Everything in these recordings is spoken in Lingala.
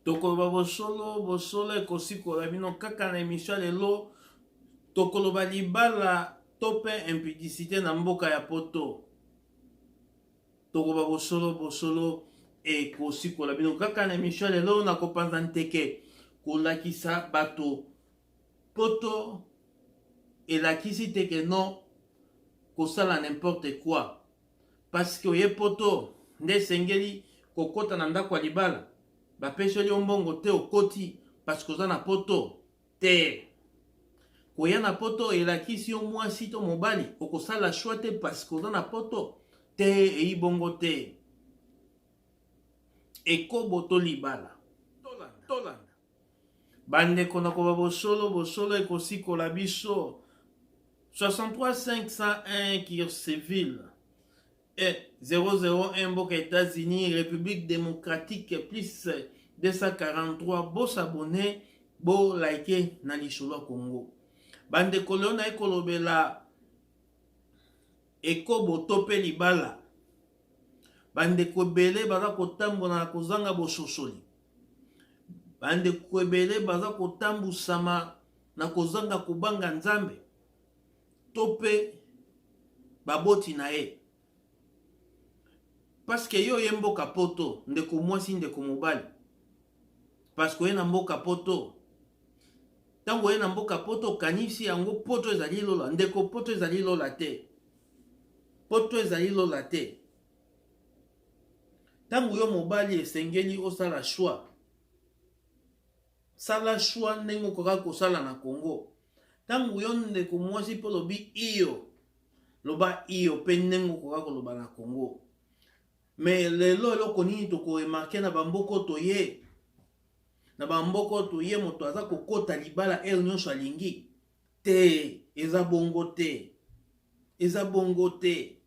Tokoloba bosolo ekosikola bino kaka na émission lelo. Tokoloba libala tope impudicité na mboka ya poto. Tokoloba bosolo ekosikola bino kaka na émission lelo na kopanza nteke kolakisa bato poto elakisi teke non kosala n'importe quoi parce que oye poto nde sengeli kokota na ndako ya libala bapesoli yo mbongo te okoti parce que oza na poto te. Koya na poto elakisi yo mwasi to mobali okosala choix te parce que oza na poto te, eyi bongo te. Ekobo to libala tolanda bandeko na koba bosolo ekosikola biso 63 501 Kir Civil et 001 Mboka États-Unis République démocratique plus 243 bo s'abonner bo like na lisolo Congo. Bandeko leo na ekolobela ekobo tope libala. Bandeko ebele baza kotambola na kozanga bososoli. Bandeko ebele baza kotambusama na kozanga kubanga nzambe. Tope baboti na ye. Parce que yo ye mboka poto ndeko mwasi ndeko mobali. Parce que ye na mboka poto. Tango ye na mboka poto kanisi yango poto ezali lola. Ndeko poto ezali lola te. Poto ezali lola te. Tango yo mobali esengeli osala choix. Sala choix ndenge okoka kosala na Congo. Tango yo ndeko mwasi po lobi iyo. Loba iyo pe ndenge okoka koloba na Congo. Mais lelo eloko nini toko remarquer na bamboko toye. Na bamboko toye moto aza kokota libala nyonso alingi. Te, eza bongo te. Eza bongo te.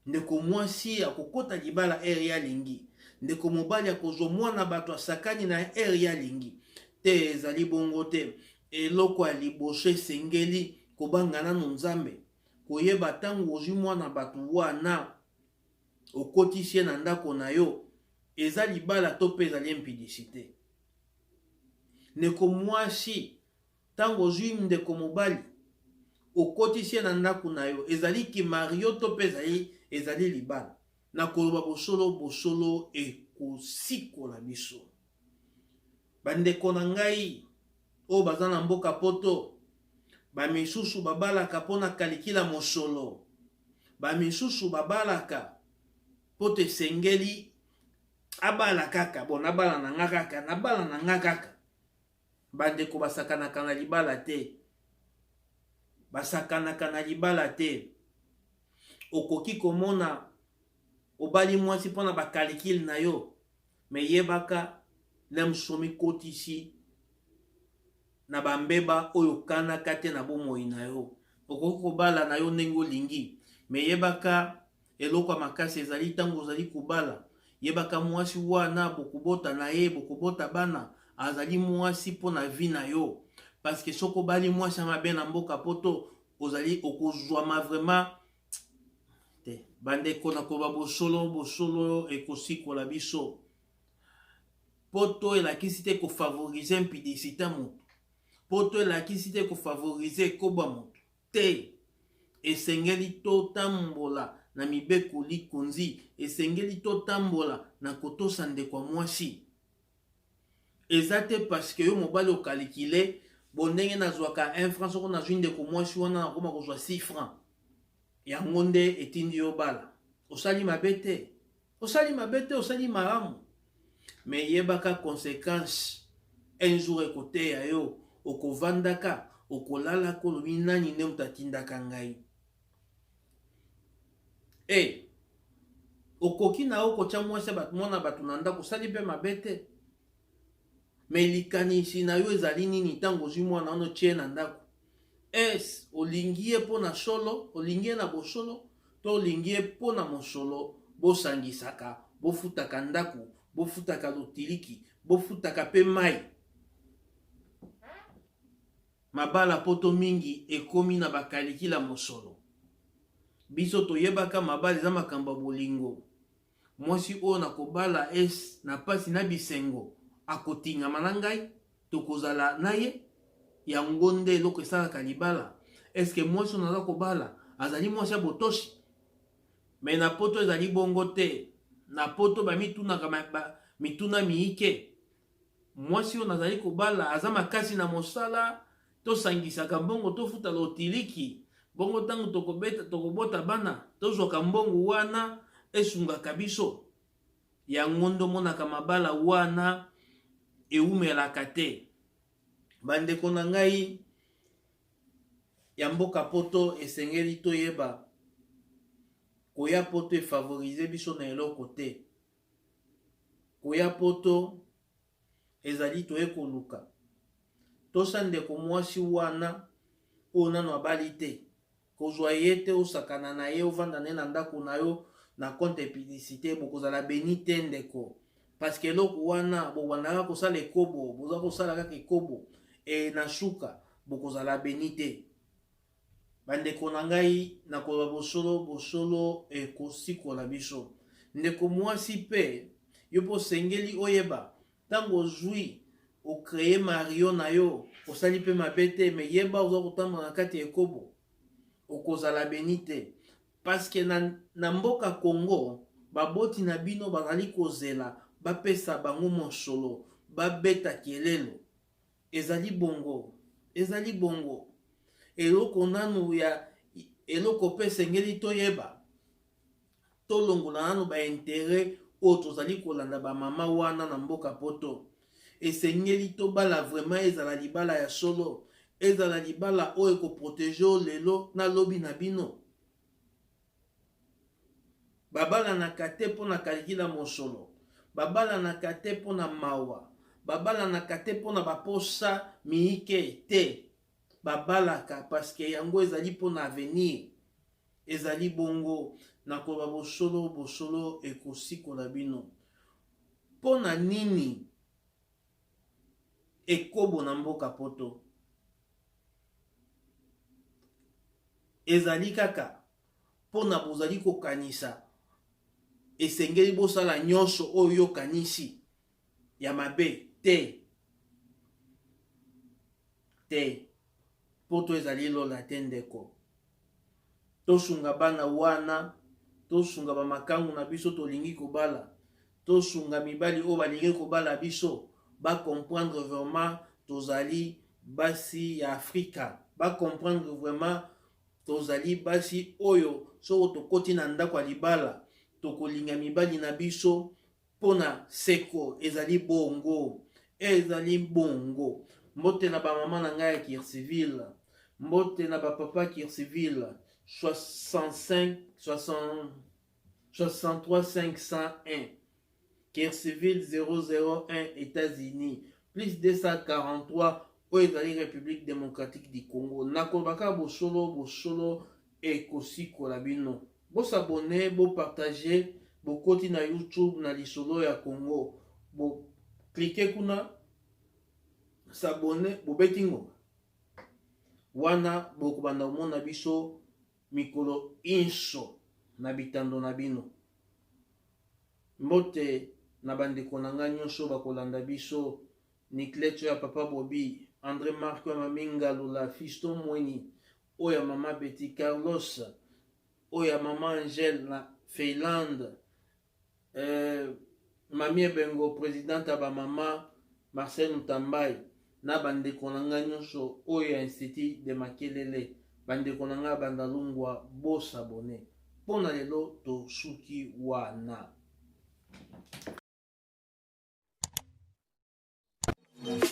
Ndeko mwasi akokota libala ya lingi. Ndeko mobali akozwa mwana bato asakani na ya lingi. Te ezali bongo te. Eloko ya liboso esengeli kobanga nanu nzambe. Koyeba tango ozwi mwana bato wana okotisi na ndako na yo. Eza libala to pe ezali impudicité. Ndeko mwasi tango ozwi ndeko mobali okotisi na ndako na yo. Ezali ki mario to pe ezali libala. Na koloba bosolo ekosikola biso. Bandeko na ngai o baza na mboka poto. Bamisusu babalaka pona kalikila mosolo. Bamisusu babalaka poto esengeli abala kaka. Bon nabala na nga kaka. Nabala na nga kaka. Bandeko basakanaka na libala te. Basakanaka na libala te. Okoki komona obali mwasi pona bakalikili na yo. Me yebaka lemsomi kotisi na bambeba oyo kanaka te na bomoi na yo. Okoki kobala na yo ndenge olingi. Me yebaka eloko ya makasi ezali tango ozali kobala. Yebaka mwasi wana bokobota na ye, bokobota bana. Azali mwasi pona vi na yo. Parce que soko bali mwasi mabe na mboka poto ozali okozwama vraiment te. Bandeko na koba bosolo ekosikola biso. Poto elakisi te kofavorize impudicité moto. Poto elakisi te kofavorize ekoba moto. Te. Esengeli to tambola na mibeko likonzi. Esengeli to tambola na kotosa ndeko mwasi. Eza te parce que yo mobali okalikile bondenge nazwaka 1 franc soko nazwi ndeko mwasi wana nakoma kozwa 6 francs. Yango nde etindi yo bala. Osali mabe te. Osali mabe te, osali malamu. Mais yebaka conséquence. Un jour ekoteya yo. Okovandaka. Okolala kolobi nani nde mutatindaka ngai. Okoki na okotia mwasi mwana batu na ndako osali pe mabe te. Mais likanisi na yo ezali nini tango ozwi mwana wana otie na ndako. Olingi ye po na solo, olingi ye na bosolo, to olingi ye po na mosolo, bosangisaka, bofutaka ndako, bofutaka lotiliki, bofutaka pe mai. Mabala poto mingi ekomi na bakalikila mosolo. Biso toyebaka mabala eza makambo bolingo. Mwasi oyo na kobala na pasi na bisengo. akotingama na ngai tokozala na ye yango nde eloko esalaka libala. Eske mwasi oyo naza kobala azali mwasi ya botoshi? Me na poto ezali bongo te. Na poto bamitunaka mituna miike. Mwasi oyo nazali kobala aza makasi na mosala, tosangisaka mbongo tofuta lotiliki, bongo ntango tokobota bana tozwaka mbongo wana esungaka biso. Yango ndo monaka mabala wana eumelaka te. Bandeko na ngai ya mboka poto esengeli toyeba koya poto efavorize biso na eloko te. Koya poto ezali toye koluka tosa ndeko mwasi wana oyo nano abali te, kozwa ye te, osakana na ye, ovanda ne na ndako na yo na compte publicité, bokozala beni te ndeko. Parce que eloko wana bobandaka kosala ekobo, boza kosala kaka ekobo e na suka bokozala beni te. Bandeko na ngai nakoloba bosolo ekosikola biso. Ndeko mwasi pe yo po sengeli oyeba tango ozwi okreye mario na yo osali pe mabe te, me yeba oza kotambola na kati ya ekobo okozala beni te. Parce que na mboka Congo baboti na bino bazali kozela bapesa bango mosolo babeta kelelo. Ezali bongo, ezali bongo. Eloko nanu ya eloko pe sengeli toyeba tolongola nanu ba intérêt oyo tozali kolanda ba mama wana na mboka poto. Esengeli tobala vraiment ezala libala ya solo, ezala libala oyo ekoprotege lelo na lobi na bino. Babala na kate po na kalikila mosolo, babala na kate po na mawa, babala na kate po na baposa miike te. Babalaka parce que yango ezali po na avenir. Ezali bongo na koba bosolo ekosikola bino. Po na nini ekobo na mboka poto? Ezali kaka po na bozali kokanisa esengeli bosala nyonso oyo yokanisi ya mabe te. Te. Poto ezali lola te ndeko. Tosunga bana wana, tosunga bamakangu na biso tolingi kobala, tosunga mibali oyo balingi kobala biso, ba comprendre vraiment tozali basi ya Afrika, ba comprendre vraiment tozali basi oyo soko tokoti na ndako ya libala tokolinga mibali na biso pona seko. Ezali bongo, ezali bongo. Mbote na ba mama na ngai ya Kircivile, mbote na ba papa Kircivile 63 501 Kircivile 001 États-Unis plus 243 oyo ezali République démocratique du Congo. Nakolobaka bosolo ekosikola bino. Bosabone, bopartage, bokoti na YouTube na lisolo ya Congo. Bo cliquez kuna s'abonner, bobeti ngo wana bokobanda omona biso mikolo inso na bitando na bino. Mbote na bandeko na nga nyonso bakolanda biso, Nicleto ya papa Bobi, André Marco ya Maminga Lula, Fiston Mweni, oya mama Betty Carlos, oya mama Angel na Finlande, mami Ebengo présidente ba mama Marcel Mutambai, na bandeko na nga nyonso oya Institut de Makelele, bandeko na nga bandalungwa bosabone. Pona lelo to suki wana.